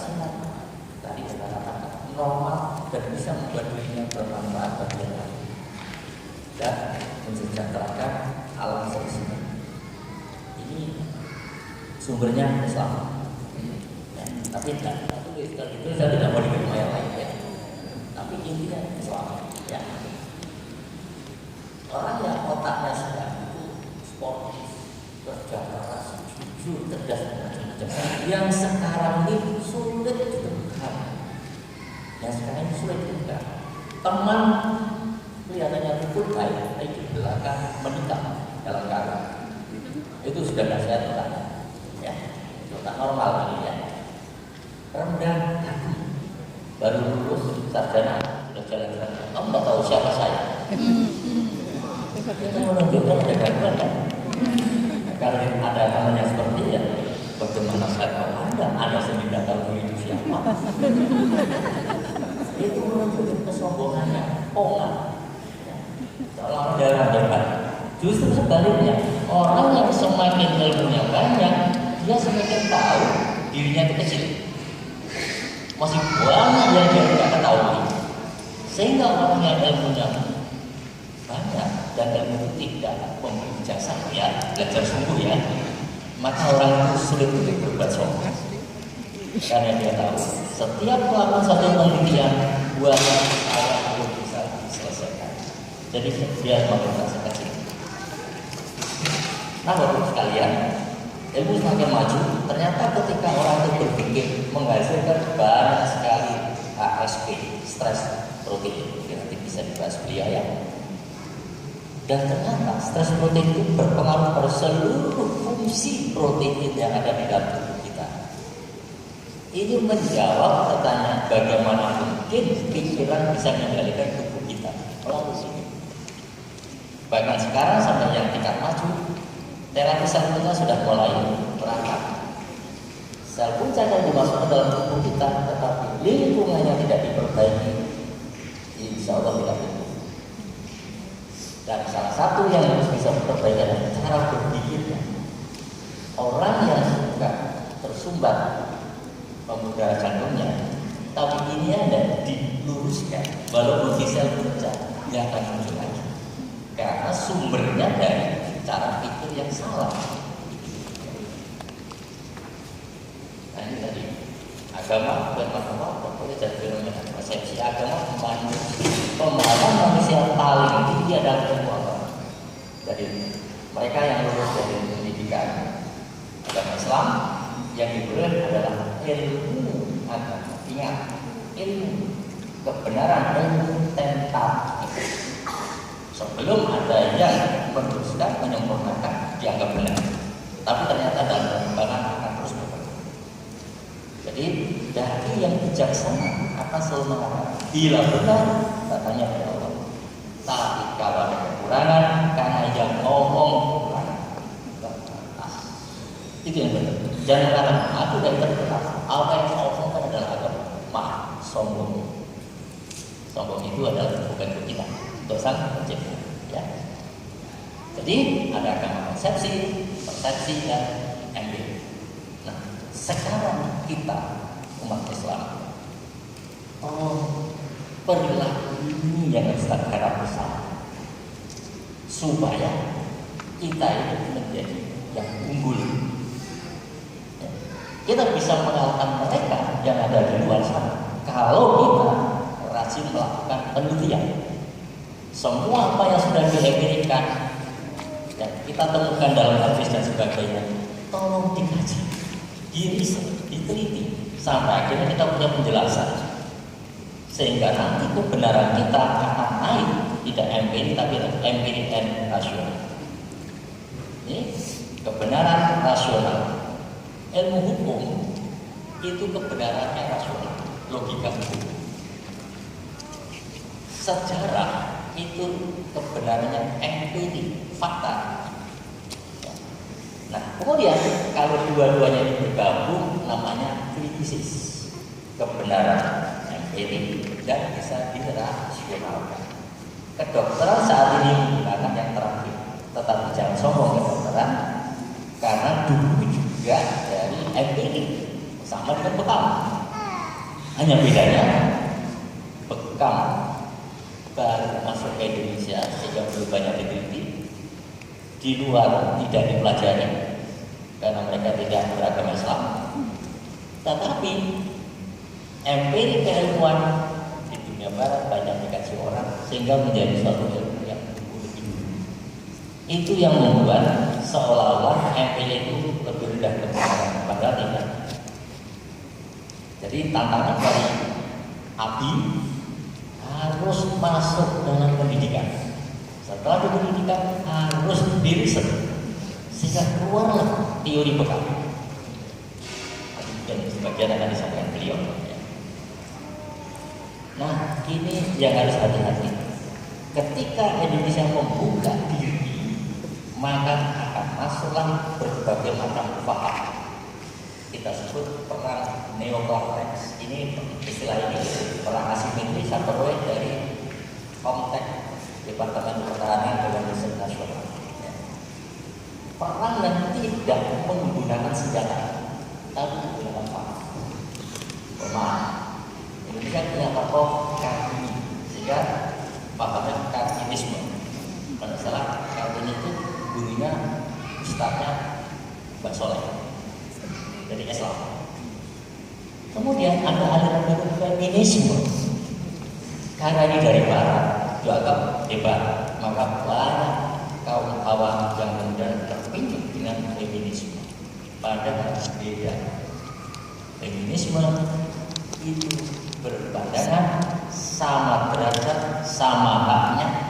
sehat. Tadi kita katakan normal dan bisa membuat dirinya bermanfaat bagi yang lain dan mensejahterakan alam semesta. Ini sumbernya Islam. Ya, tapi itu saya tidak mau diterima yang lain ya. Tapi intinya Islam. Ya. Orang yang otaknya sedang itu sportif, kerja keras, jujur, cerdas, yang sekarang ini sulit ditemukan. Yang sekarang ini sulit ditemukan. Teman kelihatannya rukun baik, tapi di belakang menikah dalam karya. Itu sudah nasihat orang. Ya, itu tak normal ini ya. Rendah hati, baru lulus sarjana sudah jalan-jalan. Kamu nggak tahu siapa saya. Itu menunjukkan ada gangguan kan? Kalau ada namanya seperti ya, bagaimana saya tahu Anda sendiri tidak tahu diri itu siapa? Itu menunjukkan kesombongannya, pongan. Seolah-olah darah hebat. Justru sebaliknya, orang yang semakin ilmunya banyak, dia semakin tahu dirinya itu kecil. Masih banyak yang dia tidak ketahui. Sehingga orang yang ilmunya banyak dan ilmu tidak memberi jasa ya, belajar sungguh ya, maka orang itu sulit untuk berbuat sombong. Karena dia tahu setiap melakukan satu penelitian buatnya saya belum bisa diselesaikan. Jadi dia semakin merasa kecil. Nah, bapak sekalian, ilmu semakin maju. Ternyata ketika orang itu berpikir menghasilkan banyak sekali ASP, stres protein, nanti bisa dibahas beliau ya. Dan ternyata stres protein itu berpengaruh pada seluruh fungsi protein yang ada di dalam tubuh kita. Ini menjawab pertanyaan bagaimana mungkin pikiran bisa mengendalikan tubuh kita melalui sini. Bahkan sekarang sampai yang tingkat maju, terapi sel punca sudah mulai berangkat. Sel punca yang dimasukkan dalam tubuh kita, tetapi lingkungannya tidak diperbaiki, insya Allah tidak tumbuh. Dan salah satu yang harus bisa diperbaiki adalah cara berpikirnya. Orang yang suka tersumbat pemudara jantungnya, tapi ini ada diluruskan, walaupun di sel punca dia akan muncul lagi. Karena sumbernya dari cara pikir yang salah. Nah ini tadi agama pokoknya jadi fenomena persepsi agama pemahaman manusia paling tinggi adalah ilmu agama. Jadi mereka yang lulus dari pendidikan agama Islam yang diberi adalah ilmu agama. Ingat, ilmu kebenaran, ilmu tentatif. Sebelum ada yang meneruskan, menyempurnakan, dianggap benar. Tapi ternyata dalam perkembangan akan terus berkembang. Jadi dari yang bijaksana akan selalu mengatakan bila benar, katanya pada Allah. Tapi kalau ada kekurangan, karena yang ngomong kekurangan. Itu yang benar. Jangan katakan aku tidak terkenal. Apa yang saya omongkan adalah agama. Maaf, sombong. Sombong itu adalah bukan untuk kita. Untuk sang pencipta, ya. Jadi ada agama konsepsi, persepsi dan empirik. Nah, sekarang kita umat Islam, perilaku ini yang harus kita garap bersama supaya kita itu menjadi yang unggul. Ya. Kita bisa mengalahkan mereka yang ada di luar sana kalau kita rajin melakukan penelitian. Semua apa yang sudah diempirikan dan kita temukan dalam hadis dan sebagainya, tolong dikaji, diriset, diteliti sampai akhirnya kita punya penjelasan sehingga nanti kebenaran kita akan naik, tidak empirik tapi empirik dan rasional. Ini kebenaran rasional. Ilmu hukum itu kebenarannya rasional, logika hukum. Sejarah itu kebenarannya empirik, fakta. Nah, kemudian kalau dua-duanya ini bergabung namanya krisis, kebenaran empirik dan bisa dirasionalkan. Kedokteran saat ini menggunakan yang terakhir, tetapi jangan sombong kedokteran, karena dulu juga dari empirik sama dengan pertama. Hanya bedanya bekam baru masuk ke Indonesia sehingga belum banyak diteliti, di luar tidak dipelajari karena mereka tidak beragama Islam. Tetapi empiri keilmuan di dunia barat banyak dikaji orang sehingga menjadi suatu ilmu yang lebih dulu. Itu yang membuat seolah-olah empiri itu lebih rendah kebenaran, padahal tidak. Jadi tantangan dari Abi harus masuk dalam pendidikan. Setelah di pendidikan harus diriset sehingga keluarlah teori bekam. Dan sebagian akan disampaikan beliau. Nah, ini yang harus hati-hati. Ketika Indonesia membuka diri, maka akan masuklah berbagai macam paham. Kita sebut perang neokortex. Ini istilah ini perang asimetris atau dari Komtek Departemen Pertahanan dan Riset Nasional. Perang yang tidak menggunakan senjata, tapi menggunakan paham. Indonesia punya tokoh Kartini, sehingga pahamnya Kartinisme. Pada salah Kartini itu gurunya ustadznya Mbak Soleh dari Islam. Kemudian ada aliran baru feminisme. Karena ini dari barat, dianggap hebat, maka banyak kaum awam yang kemudian terpincut dengan feminisme. Padahal beda. Feminisme itu berpandangan sama derajat, sama haknya